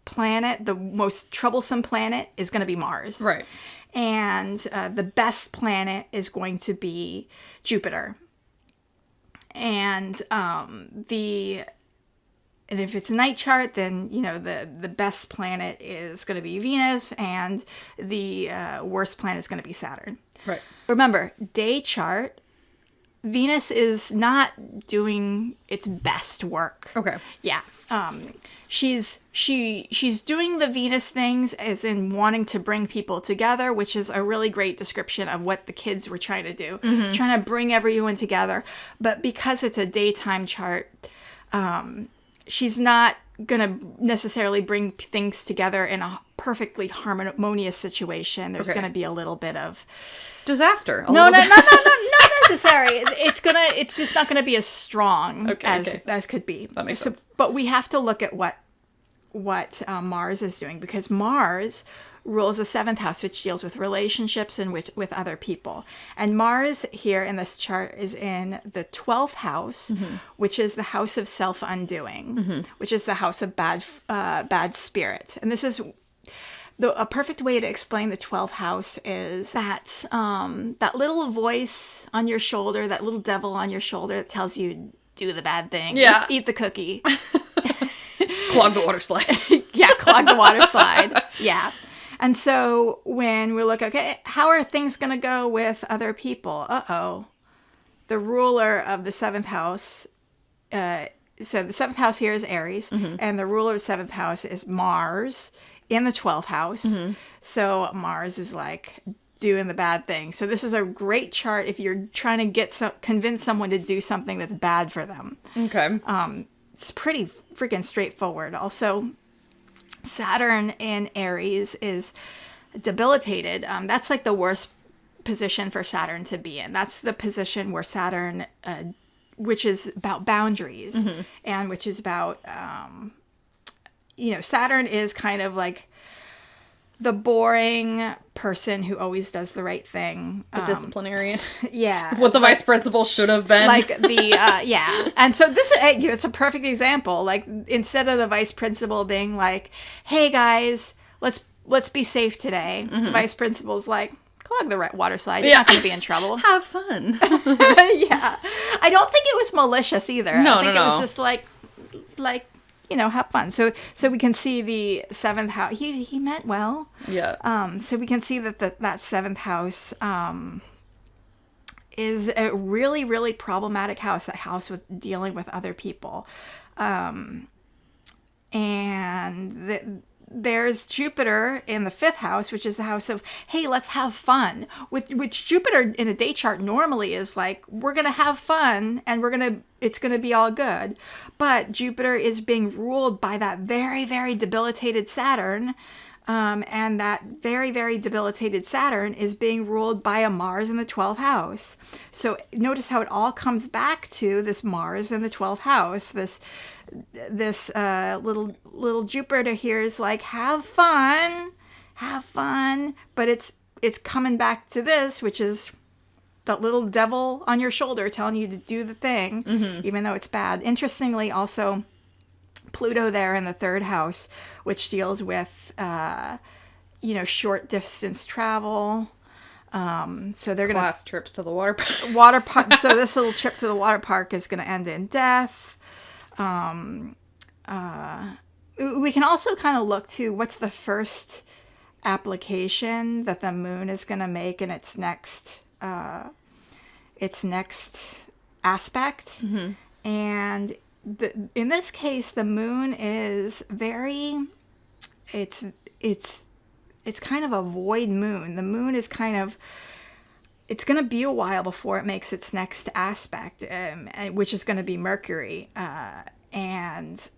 planet, the most troublesome planet is going to be Mars. Right. And the best planet is going to be Jupiter. And and if it's a night chart, then, the best planet is going to be Venus, and the worst planet is going to be Saturn. Right. Remember, day chart, Venus is not doing its best work. Okay. Yeah. She's doing the Venus things as in wanting to bring people together, which is a really great description of what the kids were trying to do. Mm-hmm. Trying to bring everyone together. But because it's a daytime chart, she's not going to necessarily bring things together in a perfectly harmonious situation. There's going to be a little bit of disaster. No, not necessary. It's just not going to be as strong as could be. That makes sense. But we have to look at what Mars is doing, because Mars rules the 7th house, which deals with relationships and with other people. And Mars here in this chart is in the 12th house, which is the house of self-undoing, which is the house of bad spirit. And this is a perfect way to explain the 12th house is that that little voice on your shoulder, that little devil on your shoulder that tells you do the bad thing. Yeah. Eat the cookie. Clog the water slide. Yeah, clog the water slide. Yeah. And so when we look, okay, how are things going to go with other people? Uh-oh. The ruler of the 7th house, so the 7th house here is Aries, and the ruler of the 7th house is Mars in the 12th house. So Mars is like doing the bad thing. So this is a great chart if you're trying to convince someone to do something that's bad for them. Okay. It's pretty freaking straightforward. Also, Saturn in Aries is debilitated. That's like the worst position for Saturn to be in. That's the position where Saturn, which is about boundaries, and which is about, Saturn is kind of like the boring person who always does the right thing. The disciplinarian. Yeah. What the vice principal should have been. Like yeah. And so this is, it's a perfect example. Like, instead of the vice principal being like, hey guys, let's be safe today. The vice principal's like, clog the water slide. You're not going to be in trouble. Have fun. Yeah. I don't think it was malicious either. No, I think it was just like, have fun. So we can see the 7th house. He meant well. Yeah. So we can see that that 7th house is a really, really problematic house. That house with dealing with other people, and there's Jupiter in the 5th house, which is the house of, hey, let's have fun. Which Jupiter in a day chart normally is like, we're going to have fun and it's going to be all good. But Jupiter is being ruled by that very, very debilitated Saturn. And that very, very debilitated Saturn is being ruled by a Mars in the 12th house. So notice how it all comes back to this Mars in the 12th house. This little Jupiter here is like, have fun, but it's coming back to this, which is that little devil on your shoulder telling you to do the thing, even though it's bad. Interestingly, also Pluto there in the 3rd house, which deals with short distance travel. So they're class trips to the water park. So this little trip to the water park is going to end in death. We can also kind of look to what's the first application that the moon is going to make in its next aspect. And in this case, the moon is it's kind of a void moon. The moon is kind of, it's going to be a while before it makes its next aspect, which is going to be Mercury. And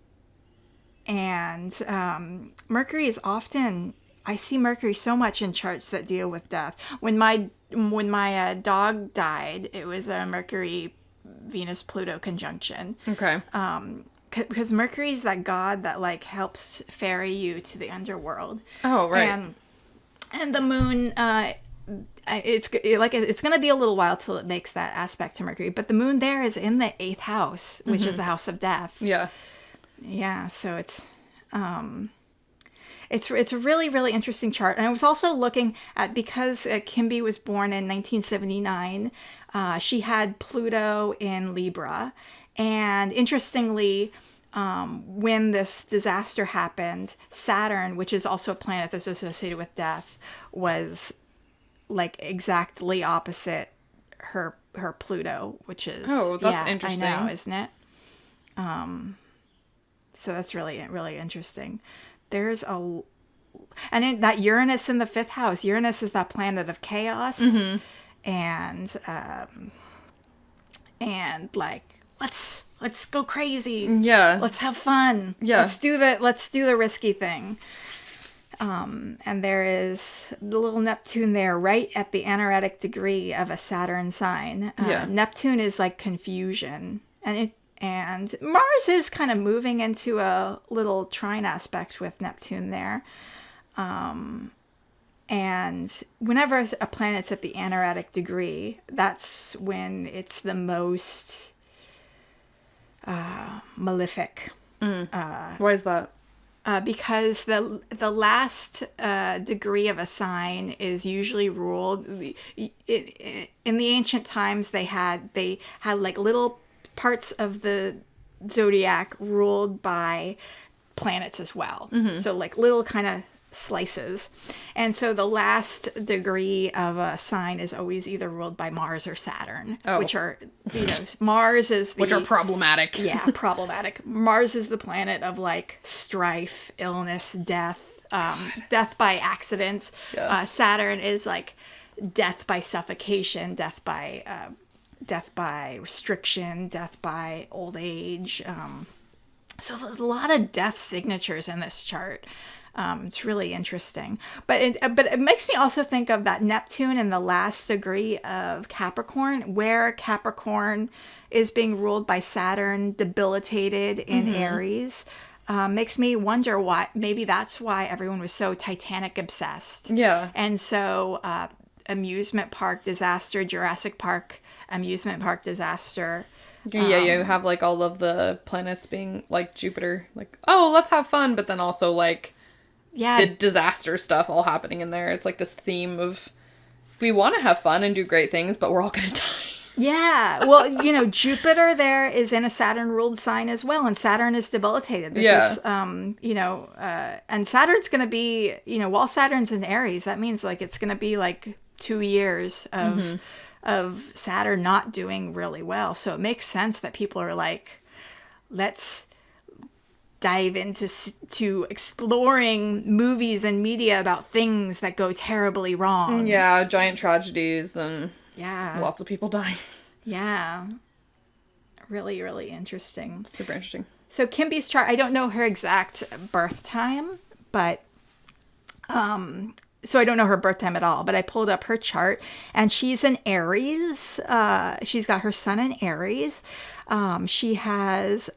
Mercury is often, I see Mercury so much in charts that deal with death. When my dog died, it was a Mercury Venus Pluto conjunction. Okay. Because Mercury is that god that like helps ferry you to the underworld. Oh, right. And the moon, it's going to be a little while till it makes that aspect to Mercury, but the moon there is in the 8th house, which is the house of death. Yeah. Yeah. So it's It's a really, really interesting chart. And I was also looking at, because Quimby was born in 1979, she had Pluto in Libra. And interestingly, when this disaster happened, Saturn, which is also a planet that's associated with death, was like exactly opposite her Pluto, which is interesting. I know, isn't it? So that's really, really interesting. There's and that Uranus in the 5th house. Uranus is that planet of chaos, and like let's go crazy. Yeah. Let's have fun. Yeah. Let's do the risky thing. And there is the little Neptune there, right at the anaretic degree of a Saturn sign. Neptune is like confusion, and Mars is kind of moving into a little trine aspect with Neptune there. And whenever a planet's at the anaretic degree, that's when it's the most malefic. Why is that? Because the last degree of a sign is usually ruled. In the ancient times, they had like little parts of the zodiac ruled by planets as well. So like little kind of slices. And so the last degree of a sign is always either ruled by Mars or Saturn, which are, Mars is which are problematic. Yeah, problematic. Mars is the planet of like strife, illness, death, death by accidents. Yeah. Saturn is like death by suffocation, death by restriction, death by old age. So there's a lot of death signatures in this chart. It's really interesting. But it makes me also think of that Neptune in the last degree of Capricorn, where Capricorn is being ruled by Saturn, debilitated in Aries. Makes me wonder why. Maybe that's why everyone was so Titanic obsessed. Yeah. And so amusement park disaster, Jurassic Park amusement park disaster. Yeah, you have like all of the planets being like Jupiter, like, oh, let's have fun, but then also like the disaster stuff all happening in there. It's like this theme of we want to have fun and do great things, but we're all going to die. Yeah. Well, Jupiter there is in a Saturn ruled sign as well. And Saturn is debilitated. This is, and Saturn's going to be, while Saturn's in Aries, that means like it's going to be like 2 years of Saturn not doing really well. So it makes sense that people are like, let's dive into exploring movies and media about things that go terribly wrong. Yeah, giant tragedies and yeah, lots of people dying. Yeah. Really, really interesting. Super interesting. So Quimby's chart, I don't know her exact birth time, but so I don't know her birth time at all, but I pulled up her chart and she's in Aries. She's got her sun in Aries. She has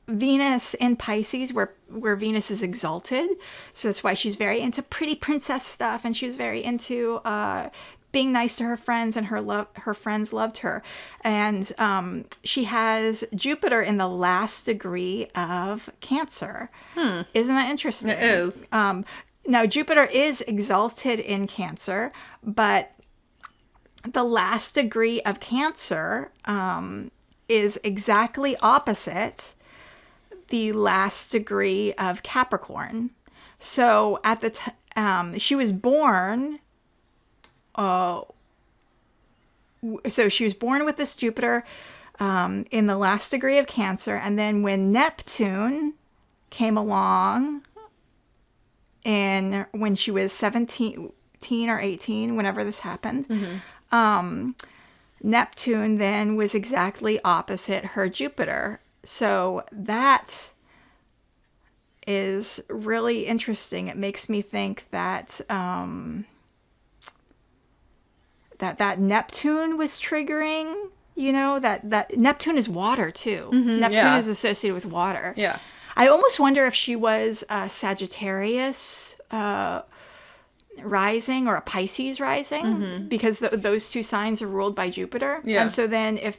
Venus in Pisces, where Venus is exalted. So that's why she's very into pretty princess stuff, and she was very into being nice to her friends, and her friends loved her. And she has Jupiter in the last degree of Cancer. Isn't that interesting? It is. Now, Jupiter is exalted in Cancer, but the last degree of Cancer is exactly opposite the last degree of Capricorn. So at the she was born. So she was born with this Jupiter in the last degree of Cancer, and then when Neptune came along, when she was 17 or 18, whenever this happened, Neptune then was exactly opposite her Jupiter. So that is really interesting. It makes me think that that Neptune was triggering, that Neptune is water too. Neptune is associated with water. Yeah. I almost wonder if she was a Sagittarius rising or a Pisces rising, because those two signs are ruled by Jupiter. Yeah. And so then if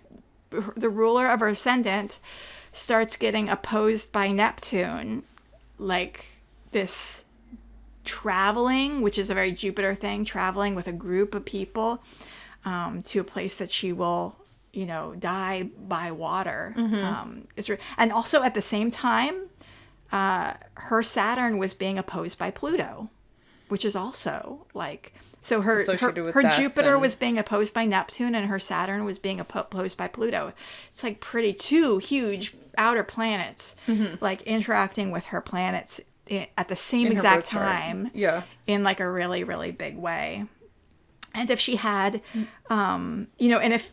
the ruler of her ascendant starts getting opposed by Neptune, like this traveling, which is a very Jupiter thing, traveling with a group of people to a place that she will, die by water. And also at the same time, her Saturn was being opposed by Pluto, which is also like, so her Jupiter was being opposed by Neptune and her Saturn was being opposed by Pluto. It's like two huge outer planets, like interacting with her planets at the same exact time. Yeah. In like a really, really big way. And if she had, and if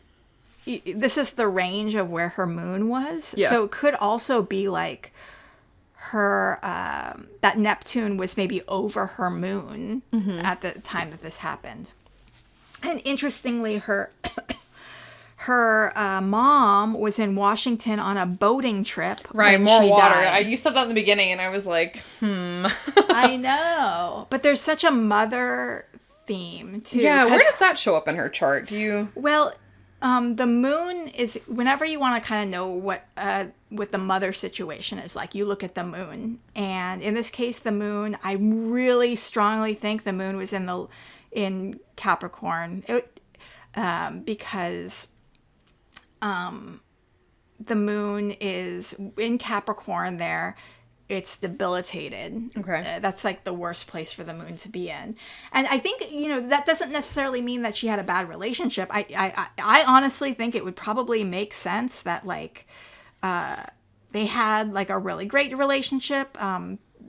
this is the range of where her moon was, so it could also be like her, that Neptune was maybe over her moon at the time that this happened. And interestingly, her mom was in Washington on a boating trip. Right, more water. You said that in the beginning, and I was like, I know. But there's such a mother theme, too. Yeah, where does that show up in her chart? Well, the moon is, whenever you want to kind of know what the mother situation is like, you look at the moon. And in this case, the moon, I really strongly think the moon was in Capricorn. Because the moon is in Capricorn there. It's debilitated. Okay. That's like the worst place for the moon to be in. And I think, that doesn't necessarily mean that she had a bad relationship. I honestly think it would probably make sense that like they had like a really great relationship.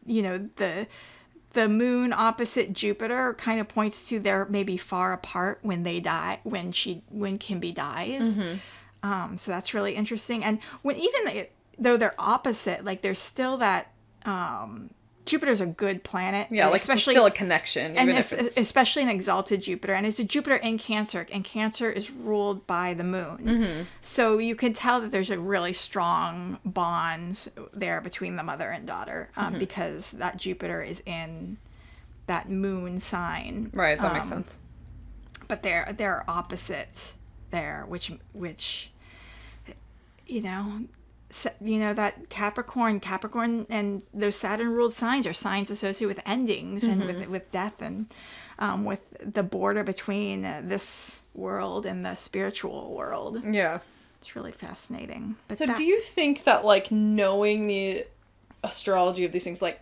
The moon opposite Jupiter kind of points to they're maybe far apart when they die, when Quimby dies. So that's really interesting. And though they're opposite, like there's still that Jupiter's a good planet. Yeah, like especially still a connection, even if it's especially an exalted Jupiter, and it's a Jupiter in Cancer, and Cancer is ruled by the moon. So you can tell that there's a really strong bond there between the mother and daughter, because that Jupiter is in that moon sign. Right, that makes sense. But they're opposite there, which that Capricorn and those Saturn ruled signs are signs associated with endings and with death and with the border between this world and the spiritual world. Yeah. It's really fascinating. But so do you think that like knowing the astrology of these things, like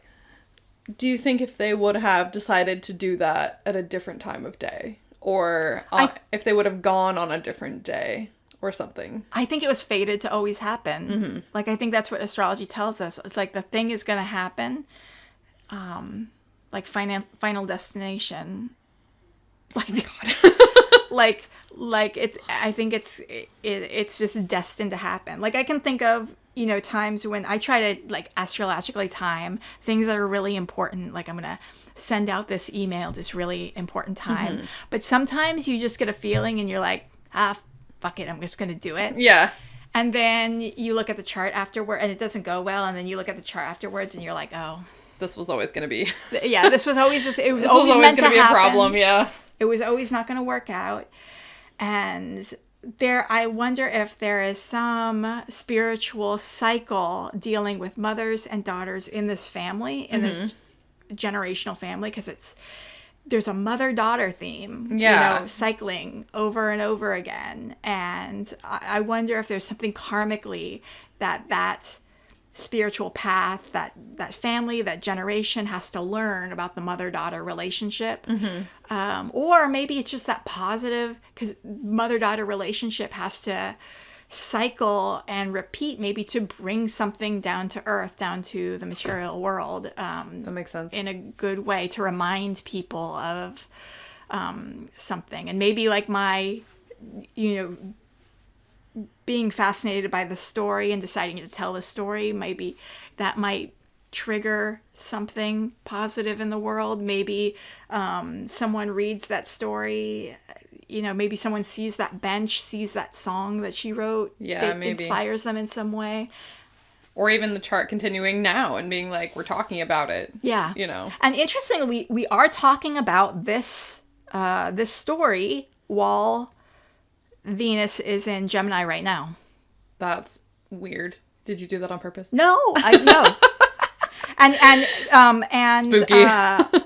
do you think if they would have decided to do that at a different time of day or if they would have gone on a different day or something? I think it was fated to always happen. Like, I think that's what astrology tells us. It's like the thing is going to happen. Like final destination. Like, like it's, I think it's just destined to happen. Like I can think of, times when I try to like astrologically time things that are really important. Like I'm going to send out this email, this really important time. But sometimes you just get a feeling and you're like, fuck it, I'm just going to do it. Yeah. And then you look at the chart afterward and it doesn't go well. And then you look at the chart afterwards and you're like, oh. This was always going to be. Yeah, this was always just, it was this always was meant to gonna happen. Be a problem, yeah. It was always not going to work out. And I wonder if there is some spiritual cycle dealing with mothers and daughters in this family, in this generational family, because there's a mother-daughter theme, cycling over and over again. And I wonder if there's something karmically that spiritual path, that family, that generation has to learn about the mother-daughter relationship. Or maybe it's just that positive, because mother-daughter relationship has to cycle and repeat, maybe to bring something down to earth, down to the material world. That makes sense. In a good way, to remind people of something. And maybe like my, being fascinated by the story and deciding to tell the story, maybe that might trigger something positive in the world. Maybe someone reads that story, maybe someone sees that bench, sees that song that she wrote. Yeah, it maybe inspires them in some way. Or even the chart continuing now and being like, we're talking about it. Yeah. And interestingly, we are talking about this story while Venus is in Gemini right now. That's weird. Did you do that on purpose? No, I know. And Spooky.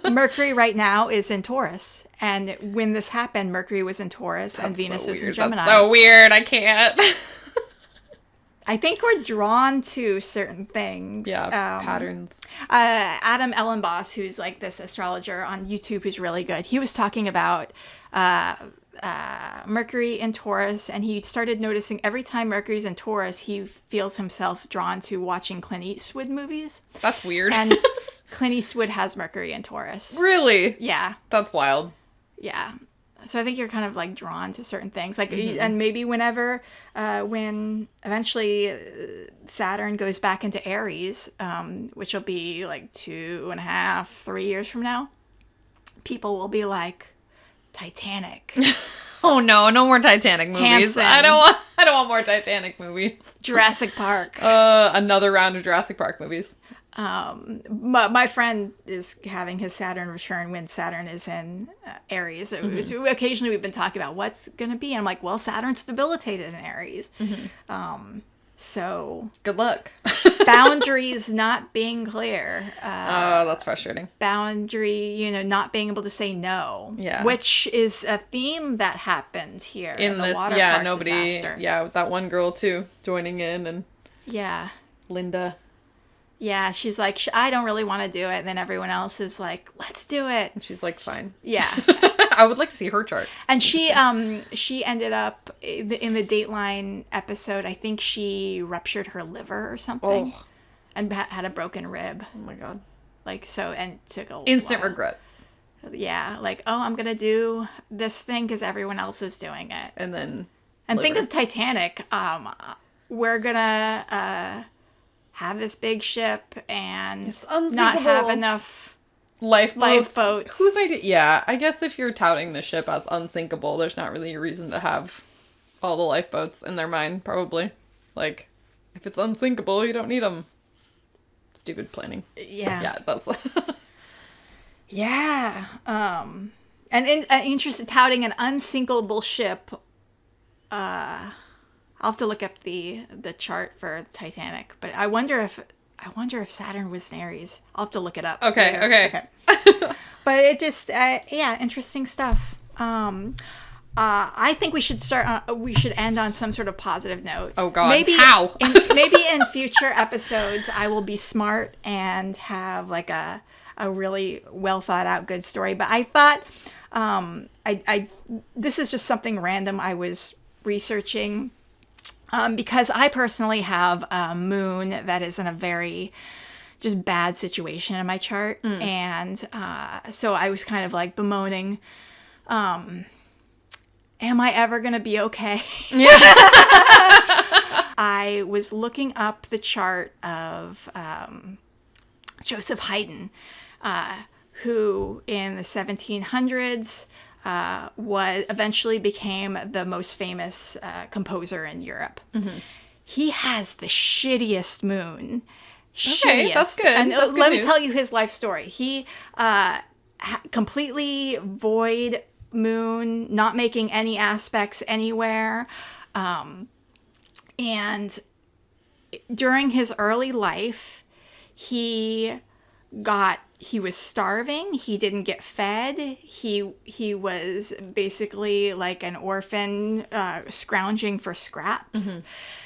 Mercury right now is in Taurus, and when this happened, Mercury was in Taurus and Venus was in Gemini. That's so weird. I can't. I think we're drawn to certain things. Yeah, patterns. Adam Ellenboss, who's like this astrologer on YouTube, who's really good. He was talking about Mercury in Taurus, and he started noticing every time Mercury's in Taurus, he feels himself drawn to watching Clint Eastwood movies. That's weird. And Clint Eastwood has Mercury in Taurus. Really? Yeah. That's wild. Yeah. So I think you're kind of like drawn to certain things, like, and maybe when eventually Saturn goes back into Aries, which will be like 2.5, 3 years from now, people will be like, Titanic. Oh no, no more Titanic movies. Hanson. I don't want more Titanic movies. Jurassic Park. Another round of Jurassic Park movies. My friend is having his Saturn return when Saturn is in Aries. So occasionally we've been talking about what's going to be. I'm like, well, Saturn's debilitated in Aries. So good luck. boundaries not being clear. Oh, that's frustrating. Boundary, not being able to say no. Yeah. Which is a theme that happened here in the this, water yeah, park nobody, disaster. yeah, with that one girl too joining in, and yeah, Linda. Yeah, she's like, I don't really want to do it. And then everyone else is like, let's do it. And she's like, fine. Yeah. I would like to see her chart. And she ended up in the Dateline episode, I think she ruptured her liver or something. Oh. And had a broken rib. Oh my God. Like, so, and took a instant while. regret. Yeah. Like, oh, I'm going to do this thing because everyone else is doing it. And then. And liver. think of Titanic. We're going to have this big ship and not have enough lifeboats. Whose idea? Yeah, I guess if you're touting the ship as unsinkable, there's not really a reason to have all the lifeboats in their mind, probably. Like, if it's unsinkable, you don't need them. Stupid planning. Yeah. Yeah, that's... Yeah. And interested touting an unsinkable ship. I'll have to look up the chart for Titanic, but I wonder if Saturn was in Aries. I'll have to look it up. Okay. But it just interesting stuff. I think we should start. We should end on some sort of positive note. Oh God! Maybe how? Maybe in future episodes, I will be smart and have like a really well thought out good story. But I thought, this is just something random I was researching. Because I personally have a moon that is in a very just bad situation in my chart. And so I was kind of like bemoaning, am I ever going to be okay? Yeah. I was looking up the chart of Joseph Haydn, who in the 1700s eventually became the most famous composer in Europe. He has the shittiest moon. Okay, that's good. And that's good let news. me tell you his life story. He completely void moon, not making any aspects anywhere. And during his early life, he was starving. He didn't get fed. He was basically like an orphan, scrounging for scraps.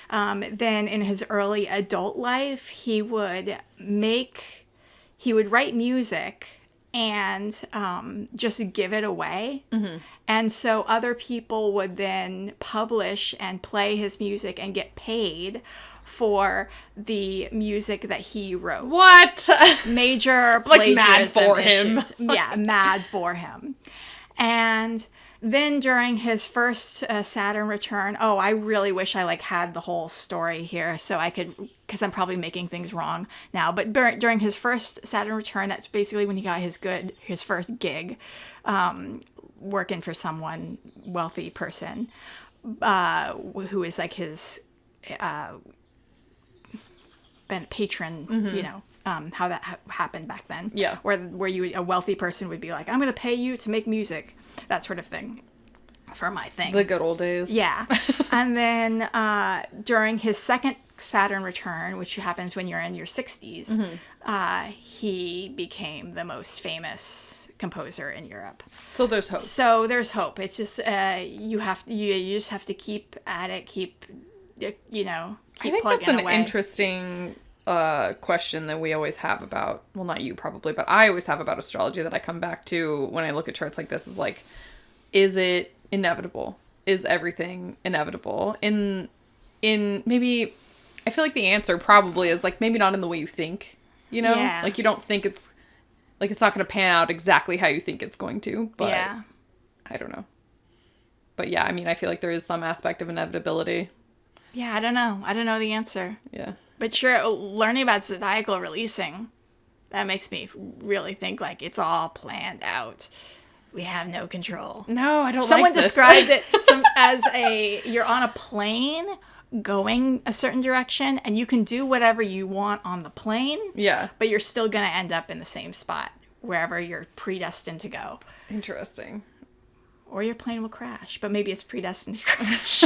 Then in his early adult life, he would write music and just give it away. And so other people would then publish and play his music and get paid for the music that he wrote. What? Major like mad plagiarism for him. issues. Yeah, mad for him. And then during his first Saturn return, I really wish I like had the whole story here so I could, because I'm probably making things wrong now. But during his first Saturn return, that's basically when he got his first gig, working for someone wealthy person, who is like his patron, how that happened back then. Yeah. Where a wealthy person would be like, I'm going to pay you to make music, that sort of thing, for my thing. The good old days. Yeah. And then during his second Saturn return, which happens when you're in your 60s, he became the most famous composer in Europe. So there's hope. So there's hope. It's just you just have to keep at it, keep plugging away. I think that's an interesting question that we always have about, well, not you probably, but I always have about astrology that I come back to when I look at charts like this is like, is it inevitable? Is everything inevitable? In maybe, I feel like the answer probably is like, maybe not in the way you think, you know? Yeah. Like you don't think it's not going to pan out exactly how you think it's going to, but yeah. I don't know. But yeah, I mean, I feel like there is some aspect of inevitability. Yeah, I don't know the answer. Yeah. But sure, learning about zodiacal releasing, that makes me really think like it's all planned out. We have no control. No, I don't Someone like this. described it as you're on a plane going a certain direction and you can do whatever you want on the plane. Yeah. But you're still going to end up in the same spot wherever you're predestined to go. Interesting. Or your plane will crash, but maybe it's predestined to crash.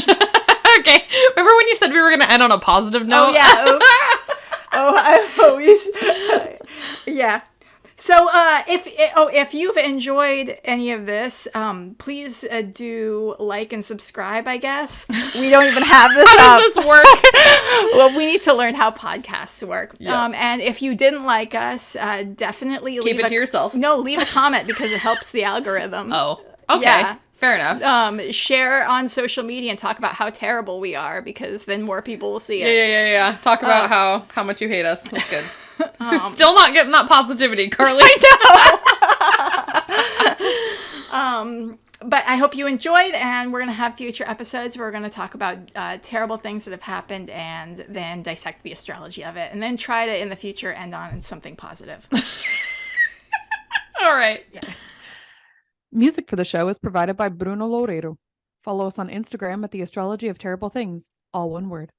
Okay. Remember when you said we were going to end on a positive note? Oh, yeah. Oops. I always... yeah. So if you've enjoyed any of this, please do like and subscribe, I guess. We don't even have this How does this work? Well, we need to learn how podcasts work. Yeah. And if you didn't like us, definitely keep it to yourself. No, leave a comment because it helps the algorithm. Oh, okay. Yeah. Fair enough. Share on social media and talk about how terrible we are because then more people will see it. Yeah. Talk about how much you hate us. That's good. Still not getting that positivity, Carly. I know. But I hope you enjoyed, and we're going to have future episodes where we're going to talk about terrible things that have happened and then dissect the astrology of it and then try to, in the future, end on something positive. All right. Yeah. Music for the show is provided by Bruno Loureiro. Follow us on Instagram at the Astrology of Terrible Things, all one word.